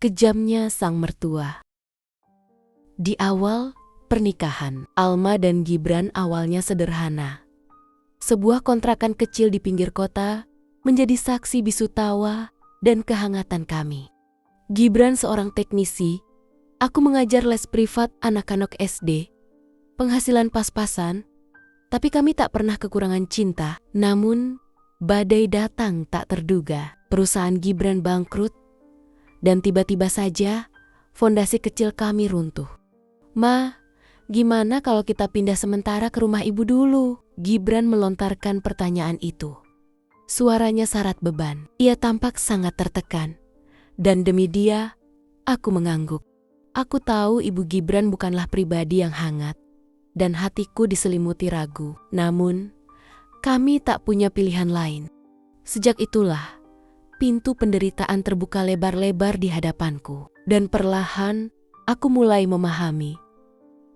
Kejamnya sang mertua. Di awal pernikahan, Alma dan Gibran awalnya sederhana. Sebuah kontrakan kecil di pinggir kota menjadi saksi bisu tawa dan kehangatan kami. Gibran seorang teknisi, aku mengajar les privat anak-anak SD. Penghasilan pas-pasan, tapi kami tak pernah kekurangan cinta. Namun, badai datang tak terduga. Perusahaan Gibran bangkrut, dan tiba-tiba saja fondasi kecil kami runtuh. Ma, gimana kalau kita pindah sementara ke rumah ibu dulu? Gibran melontarkan pertanyaan itu. Suaranya syarat beban. Ia tampak sangat tertekan. Dan demi dia, aku mengangguk. Aku tahu ibu Gibran bukanlah pribadi yang hangat, dan hatiku diselimuti ragu. Namun, kami tak punya pilihan lain. Sejak itulah, pintu penderitaan terbuka lebar-lebar di hadapanku. Dan perlahan, aku mulai memahami.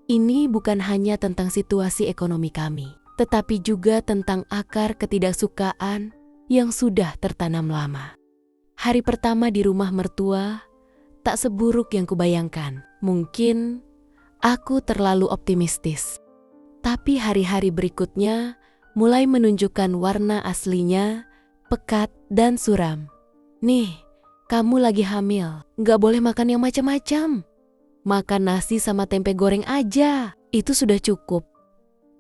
Ini bukan hanya tentang situasi ekonomi kami, tetapi juga tentang akar ketidaksukaan yang sudah tertanam lama. Hari pertama di rumah mertua tak seburuk yang kubayangkan. Mungkin aku terlalu optimistis. Tapi hari-hari berikutnya mulai menunjukkan warna aslinya, pekat dan suram. Nih, kamu lagi hamil, gak boleh makan yang macam-macam. Makan nasi sama tempe goreng aja, itu sudah cukup.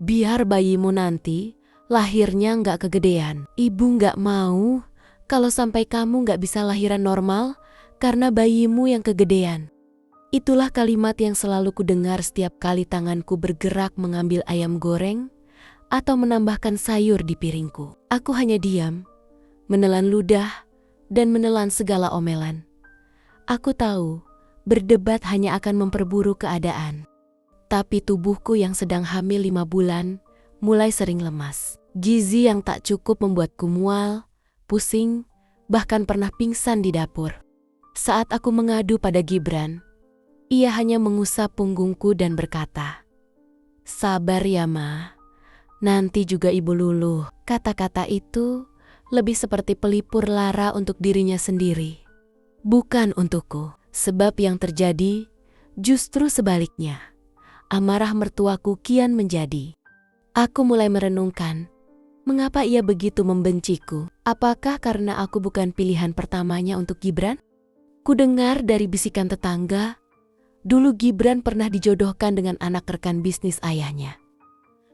Biar bayimu nanti lahirnya gak kegedean. Ibu gak mau kalau sampai kamu gak bisa lahiran normal karena bayimu yang kegedean. Itulah kalimat yang selalu kudengar setiap kali tanganku bergerak mengambil ayam goreng atau menambahkan sayur di piringku. Aku hanya diam, menelan ludah dan menelan segala omelan. Aku tahu berdebat hanya akan memperburuk keadaan. Tapi tubuhku yang sedang hamil 5 bulan mulai sering lemas. Gizi yang tak cukup membuatku mual, pusing, bahkan pernah pingsan di dapur. Saat aku mengadu pada Gibran, ia hanya mengusap punggungku dan berkata, "Sabar ya Ma, nanti juga ibu luluh." Kata-kata itu lebih seperti pelipur lara untuk dirinya sendiri, bukan untukku. Sebab yang terjadi justru sebaliknya. Amarah mertuaku kian menjadi. Aku mulai merenungkan, mengapa ia begitu membenciku? Apakah karena aku bukan pilihan pertamanya untuk Gibran? Kudengar dari bisikan tetangga, dulu Gibran pernah dijodohkan dengan anak rekan bisnis ayahnya.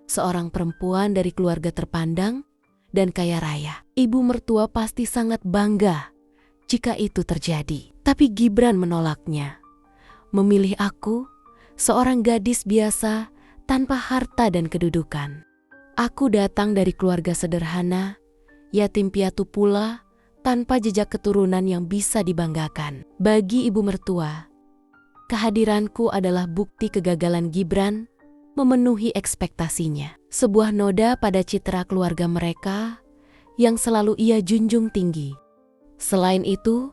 Seorang perempuan dari keluarga terpandang dan kaya raya. Ibu mertua pasti sangat bangga jika itu terjadi. Tapi Gibran menolaknya. Memilih aku, seorang gadis biasa tanpa harta dan kedudukan. Aku datang dari keluarga sederhana, yatim piatu pula, tanpa jejak keturunan yang bisa dibanggakan. Bagi ibu mertua, kehadiranku adalah bukti kegagalan Gibran memenuhi ekspektasinya. Sebuah noda pada citra keluarga mereka yang selalu ia junjung tinggi. Selain itu,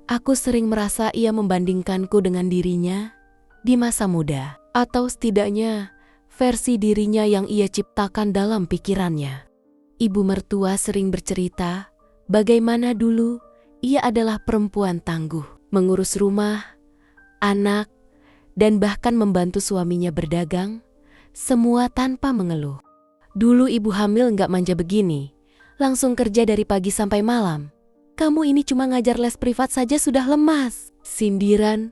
aku sering merasa ia membandingkanku dengan dirinya di masa muda, atau setidaknya versi dirinya yang ia ciptakan dalam pikirannya. Ibu mertua sering bercerita bagaimana dulu ia adalah perempuan tangguh, mengurus rumah, anak, dan bahkan membantu suaminya berdagang, semua tanpa mengeluh. Dulu ibu hamil nggak manja begini, langsung kerja dari pagi sampai malam. Kamu ini cuma ngajar les privat saja sudah lemas. Sindiran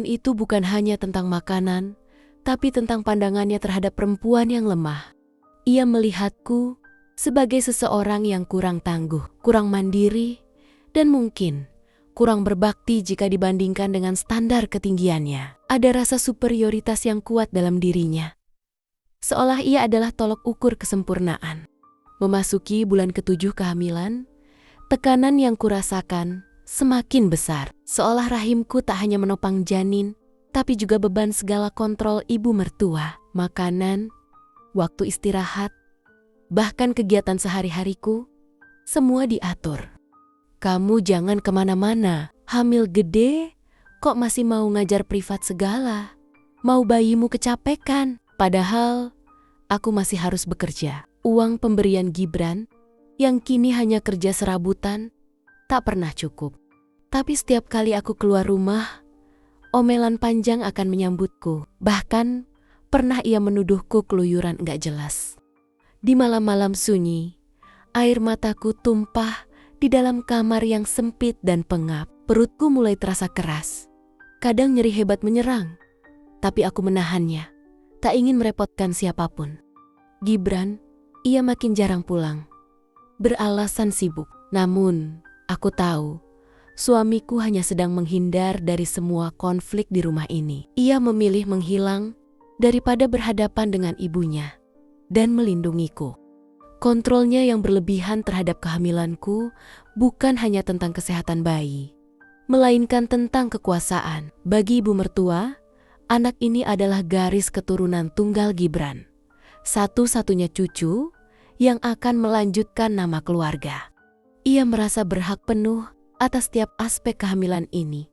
itu bukan hanya tentang makanan, tapi tentang pandangannya terhadap perempuan yang lemah. Ia melihatku sebagai seseorang yang kurang tangguh, kurang mandiri, dan mungkin kurang berbakti jika dibandingkan dengan standar ketinggiannya. Ada rasa superioritas yang kuat dalam dirinya. Seolah ia adalah tolok ukur kesempurnaan. Memasuki bulan ke-7 kehamilan, tekanan yang kurasakan semakin besar. Seolah rahimku tak hanya menopang janin, tapi juga beban segala kontrol ibu mertua. Makanan, waktu istirahat, bahkan kegiatan sehari-hariku, semua diatur. Kamu jangan kemana-mana, hamil gede, kok masih mau ngajar privat segala? Mau bayimu kecapekan? Padahal, aku masih harus bekerja. Uang pemberian Gibran yang kini hanya kerja serabutan, tak pernah cukup. Tapi setiap kali aku keluar rumah, omelan panjang akan menyambutku. Bahkan pernah ia menuduhku keluyuran enggak jelas. Di malam-malam sunyi, air mataku tumpah di dalam kamar yang sempit dan pengap. Perutku mulai terasa keras. Kadang nyeri hebat menyerang, tapi aku menahannya. Tak ingin merepotkan siapapun. Gibran, ia makin jarang pulang. Beralasan sibuk. Namun, aku tahu, suamiku hanya sedang menghindar dari semua konflik di rumah ini. Ia memilih menghilang daripada berhadapan dengan ibunya dan melindungiku. Kontrolnya yang berlebihan terhadap kehamilanku bukan hanya tentang kesehatan bayi, melainkan tentang kekuasaan. Bagi ibu mertua, anak ini adalah garis keturunan tunggal Gibran, satu-satunya cucu yang akan melanjutkan nama keluarga. Ia merasa berhak penuh atas setiap aspek kehamilan ini,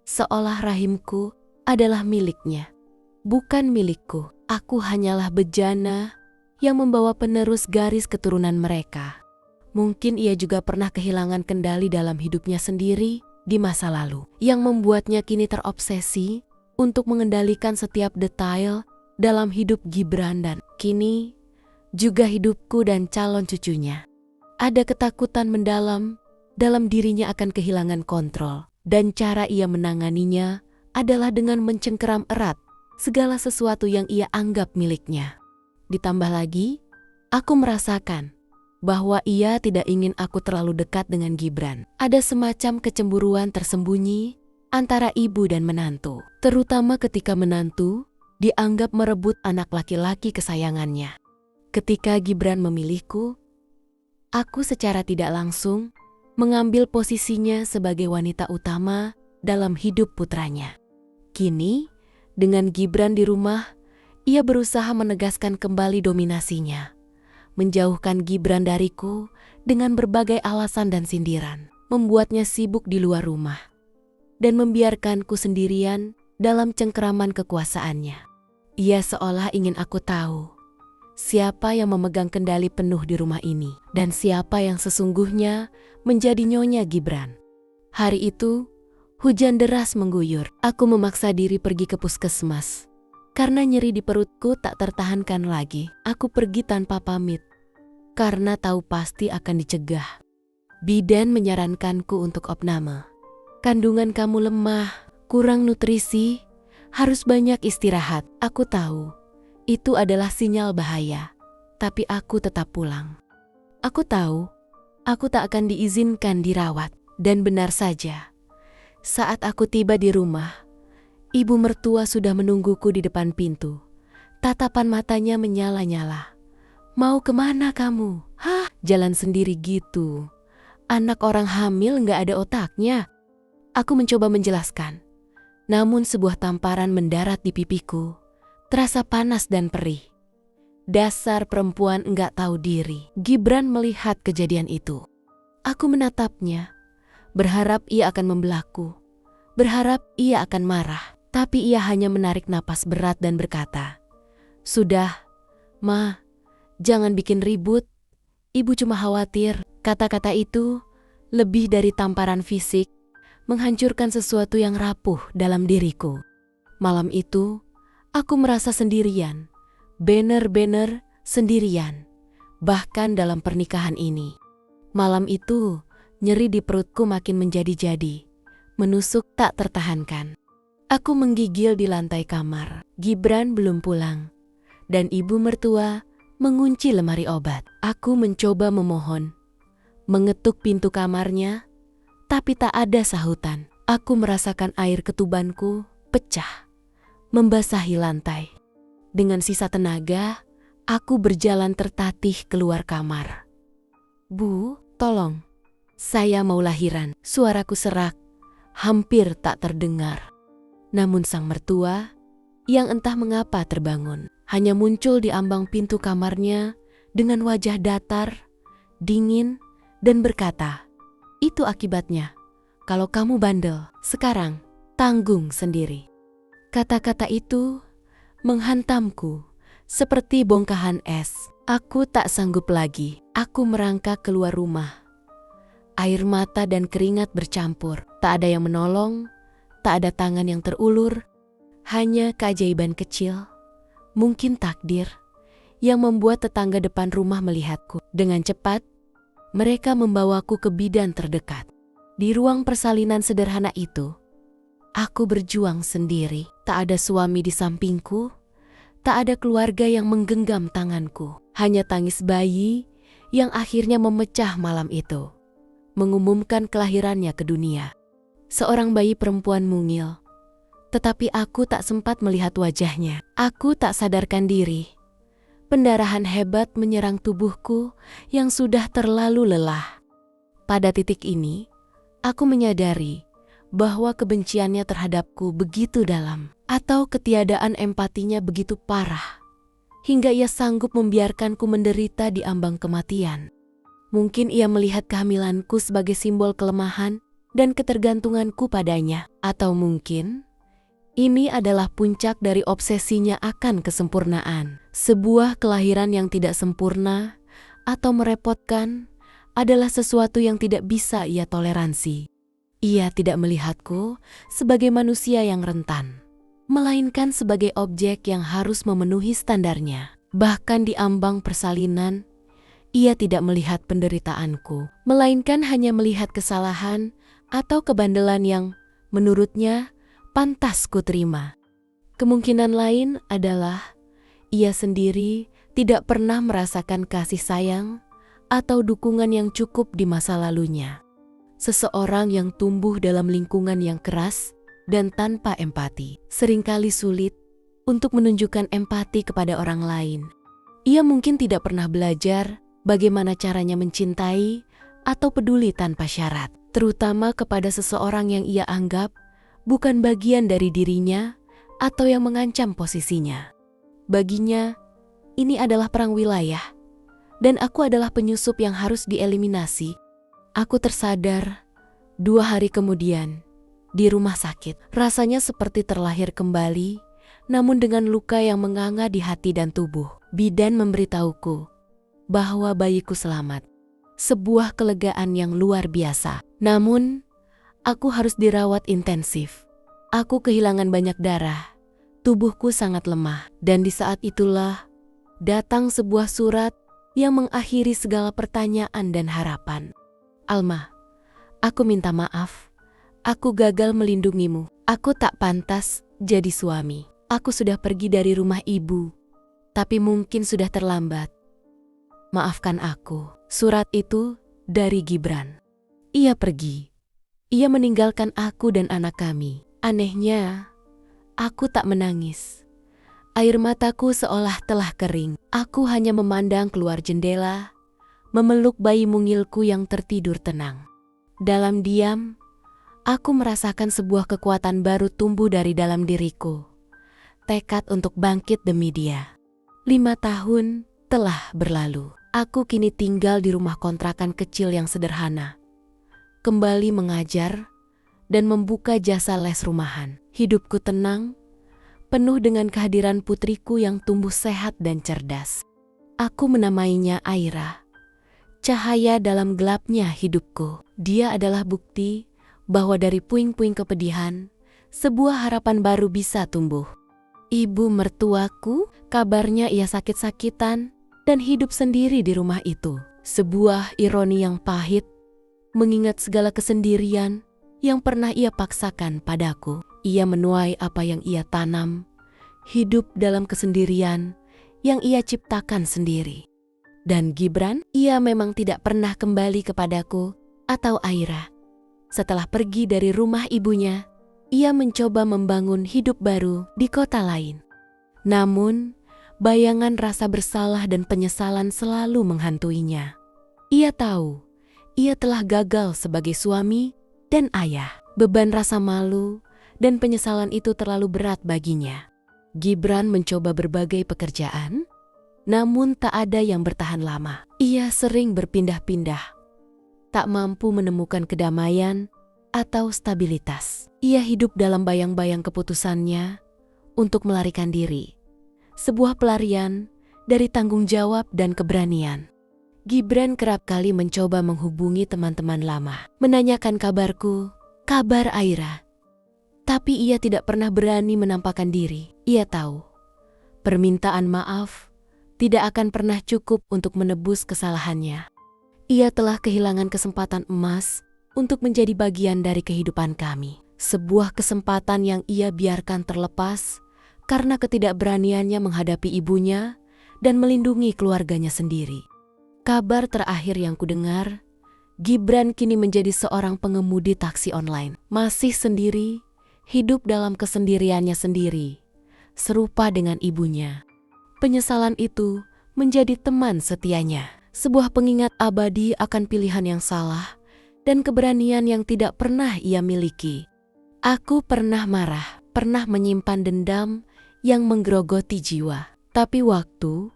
seolah rahimku adalah miliknya, bukan milikku. Aku hanyalah bejana yang membawa penerus garis keturunan mereka. Mungkin ia juga pernah kehilangan kendali dalam hidupnya sendiri di masa lalu, yang membuatnya kini terobsesi untuk mengendalikan setiap detail dalam hidup Gibran dan kini juga hidupku dan calon cucunya. Ada ketakutan mendalam dalam dirinya akan kehilangan kontrol, dan cara ia menanganinya adalah dengan mencengkeram erat segala sesuatu yang ia anggap miliknya. Ditambah lagi, aku merasakan bahwa ia tidak ingin aku terlalu dekat dengan Gibran. Ada semacam kecemburuan tersembunyi antara ibu dan menantu, terutama ketika menantu dianggap merebut anak laki-laki kesayangannya. Ketika Gibran memilihku, aku secara tidak langsung mengambil posisinya sebagai wanita utama dalam hidup putranya. Kini, dengan Gibran di rumah, ia berusaha menegaskan kembali dominasinya, menjauhkan Gibran dariku dengan berbagai alasan dan sindiran, membuatnya sibuk di luar rumah, dan membiarkanku sendirian dalam cengkeraman kekuasaannya. Ia seolah ingin aku tahu siapa yang memegang kendali penuh di rumah ini dan siapa yang sesungguhnya menjadi nyonya Gibran. Hari itu, hujan deras mengguyur. Aku memaksa diri pergi ke puskesmas. Karena nyeri di perutku tak tertahankan lagi, aku pergi tanpa pamit. Karena tahu pasti akan dicegah. Bidan menyarankanku untuk opname. Kandungan kamu lemah, kurang nutrisi, harus banyak istirahat. Aku tahu itu adalah sinyal bahaya, tapi aku tetap pulang. Aku tahu aku tak akan diizinkan dirawat, dan benar saja. Saat aku tiba di rumah, ibu mertua sudah menungguku di depan pintu. Tatapan matanya menyala-nyala. Mau kemana kamu? Hah, jalan sendiri gitu. Anak orang hamil gak ada otaknya. Aku mencoba menjelaskan. Namun sebuah tamparan mendarat di pipiku. Terasa panas dan perih. Dasar perempuan enggak tahu diri. Gibran melihat kejadian itu. Aku menatapnya, berharap ia akan membelahku, berharap ia akan marah. Tapi ia hanya menarik napas berat dan berkata, "Sudah, Ma, jangan bikin ribut. Ibu cuma khawatir." Kata-kata itu lebih dari tamparan fisik, menghancurkan sesuatu yang rapuh dalam diriku. Malam itu, aku merasa sendirian, bener-bener sendirian, bahkan dalam pernikahan ini. Malam itu, nyeri di perutku makin menjadi-jadi, menusuk tak tertahankan. Aku menggigil di lantai kamar. Gibran belum pulang, dan ibu mertua mengunci lemari obat. Aku mencoba memohon, mengetuk pintu kamarnya, tapi tak ada sahutan. Aku merasakan air ketubanku pecah, membasahi lantai. Dengan sisa tenaga, aku berjalan tertatih keluar kamar. "Bu, tolong. Saya mau lahiran." Suaraku serak, hampir tak terdengar. Namun sang mertua, yang entah mengapa terbangun, hanya muncul di ambang pintu kamarnya dengan wajah datar, dingin, dan berkata, "Itu akibatnya. Kalau kamu bandel, sekarang tanggung sendiri." Kata-kata itu menghantamku seperti bongkahan es. Aku tak sanggup lagi. Aku merangkak keluar rumah. Air mata dan keringat bercampur, Tak ada yang menolong, tak ada tangan yang terulur, hanya keajaiban kecil, mungkin takdir, yang membuat tetangga depan rumah melihatku. Dengan cepat, mereka membawaku ke bidan terdekat. Di ruang persalinan sederhana itu, aku berjuang sendiri. Tak ada suami di sampingku, tak ada keluarga yang menggenggam tanganku. Hanya tangis bayi yang akhirnya memecah malam itu, mengumumkan kelahirannya ke dunia. Seorang bayi perempuan mungil, tetapi aku tak sempat melihat wajahnya. Aku tak sadarkan diri. Pendarahan hebat menyerang tubuhku yang sudah terlalu lelah. Pada titik ini, aku menyadari bahwa kebenciannya terhadapku begitu dalam, atau ketiadaan empatinya begitu parah, hingga ia sanggup membiarkanku menderita di ambang kematian. Mungkin ia melihat kehamilanku sebagai simbol kelemahan dan ketergantunganku padanya, atau mungkin ini adalah puncak dari obsesinya akan kesempurnaan. Sebuah kelahiran yang tidak sempurna atau merepotkan adalah sesuatu yang tidak bisa ia toleransi. Ia tidak melihatku sebagai manusia yang rentan, melainkan sebagai objek yang harus memenuhi standarnya. Bahkan di ambang persalinan, ia tidak melihat penderitaanku, melainkan hanya melihat kesalahan atau kebandelan yang menurutnya pantas ku terima. Kemungkinan lain adalah ia sendiri tidak pernah merasakan kasih sayang atau dukungan yang cukup di masa lalunya. Seseorang yang tumbuh dalam lingkungan yang keras dan tanpa empati seringkali sulit untuk menunjukkan empati kepada orang lain. Ia mungkin tidak pernah belajar bagaimana caranya mencintai atau peduli tanpa syarat, terutama kepada seseorang yang ia anggap bukan bagian dari dirinya atau yang mengancam posisinya. Baginya, ini adalah perang wilayah, dan aku adalah penyusup yang harus dieliminasi. Aku tersadar 2 hari kemudian di rumah sakit. Rasanya seperti terlahir kembali, namun dengan luka yang menganga di hati dan tubuh. Bidan memberitahuku bahwa bayiku selamat. Sebuah kelegaan yang luar biasa. Namun, aku harus dirawat intensif. Aku kehilangan banyak darah. Tubuhku sangat lemah. Dan di saat itulah datang sebuah surat yang mengakhiri segala pertanyaan dan harapan. Alma, aku minta maaf. Aku gagal melindungimu. Aku tak pantas jadi suami. Aku sudah pergi dari rumah ibu, tapi mungkin sudah terlambat. Maafkan aku. Surat itu dari Gibran. Ia pergi. Ia meninggalkan aku dan anak kami. Anehnya, aku tak menangis. Air mataku seolah telah kering. Aku hanya memandang keluar jendela, memeluk bayi mungilku yang tertidur tenang. Dalam diam, aku merasakan sebuah kekuatan baru tumbuh dari dalam diriku. Tekad untuk bangkit demi dia. 5 tahun telah berlalu. Aku kini tinggal di rumah kontrakan kecil yang sederhana. Kembali mengajar dan membuka jasa les rumahan. Hidupku tenang, penuh dengan kehadiran putriku yang tumbuh sehat dan cerdas. Aku menamainya Aira. Cahaya dalam gelapnya hidupku. Dia adalah bukti bahwa dari puing-puing kepedihan, sebuah harapan baru bisa tumbuh. Ibu mertuaku, kabarnya ia sakit-sakitan dan hidup sendiri di rumah itu. Sebuah ironi yang pahit, mengingat segala kesendirian yang pernah ia paksakan padaku. Ia menuai apa yang ia tanam, hidup dalam kesendirian yang ia ciptakan sendiri. Dan Gibran, ia memang tidak pernah kembali kepadaku atau Aira. Setelah pergi dari rumah ibunya, ia mencoba membangun hidup baru di kota lain. Namun, bayangan rasa bersalah dan penyesalan selalu menghantuinya. Ia tahu, ia telah gagal sebagai suami dan ayah. Beban rasa malu dan penyesalan itu terlalu berat baginya. Gibran mencoba berbagai pekerjaan, namun tak ada yang bertahan lama. Ia sering berpindah-pindah, tak mampu menemukan kedamaian atau stabilitas. Ia hidup dalam bayang-bayang keputusannya untuk melarikan diri. Sebuah pelarian dari tanggung jawab dan keberanian. Gibran kerap kali mencoba menghubungi teman-teman lama, menanyakan kabarku, kabar Aira. Tapi ia tidak pernah berani menampakkan diri. Ia tahu, permintaan maaf tidak akan pernah cukup untuk menebus kesalahannya. Ia telah kehilangan kesempatan emas untuk menjadi bagian dari kehidupan kami. Sebuah kesempatan yang ia biarkan terlepas karena ketidakberaniannya menghadapi ibunya dan melindungi keluarganya sendiri. Kabar terakhir yang kudengar, Gibran kini menjadi seorang pengemudi taksi online. Masih sendiri, hidup dalam kesendiriannya sendiri, serupa dengan ibunya. Penyesalan itu menjadi teman setianya, sebuah pengingat abadi akan pilihan yang salah dan keberanian yang tidak pernah ia miliki. Aku pernah marah, pernah menyimpan dendam yang menggerogoti jiwa. Tapi waktu,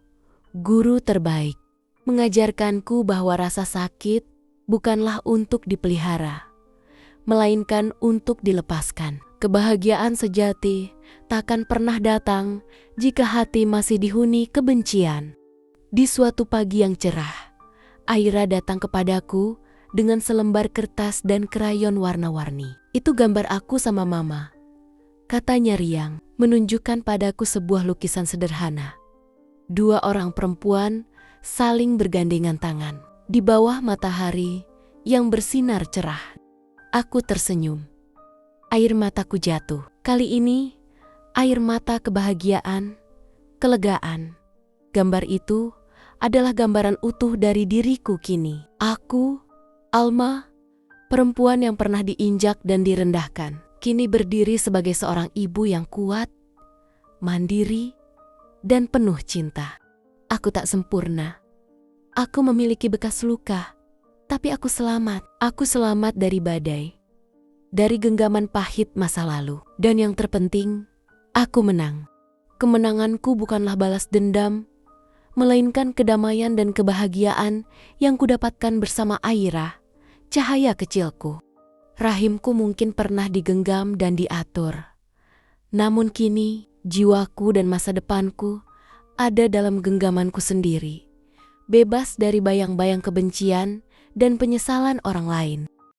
guru terbaik, mengajarkanku bahwa rasa sakit bukanlah untuk dipelihara, melainkan untuk dilepaskan. Kebahagiaan sejati takkan pernah datang jika hati masih dihuni kebencian. Di suatu pagi yang cerah, Aira datang kepadaku dengan selembar kertas dan krayon warna-warni. Itu gambar aku sama mama, katanya riang, menunjukkan padaku sebuah lukisan sederhana. Dua orang perempuan saling bergandengan tangan di bawah matahari yang bersinar cerah. Aku tersenyum. Air mataku jatuh. Kali ini, air mata kebahagiaan, kelegaan. Gambar itu adalah gambaran utuh dari diriku kini. Aku, Alma, perempuan yang pernah diinjak dan direndahkan, kini berdiri sebagai seorang ibu yang kuat, mandiri, dan penuh cinta. Aku tak sempurna. Aku memiliki bekas luka, tapi aku selamat. Aku selamat dari badai, dari genggaman pahit masa lalu. Dan yang terpenting, aku menang. Kemenanganku bukanlah balas dendam, melainkan kedamaian dan kebahagiaan yang kudapatkan bersama Aira, cahaya kecilku. Rahimku mungkin pernah digenggam dan diatur. Namun kini, jiwaku dan masa depanku ada dalam genggamanku sendiri, bebas dari bayang-bayang kebencian dan penyesalan orang lain.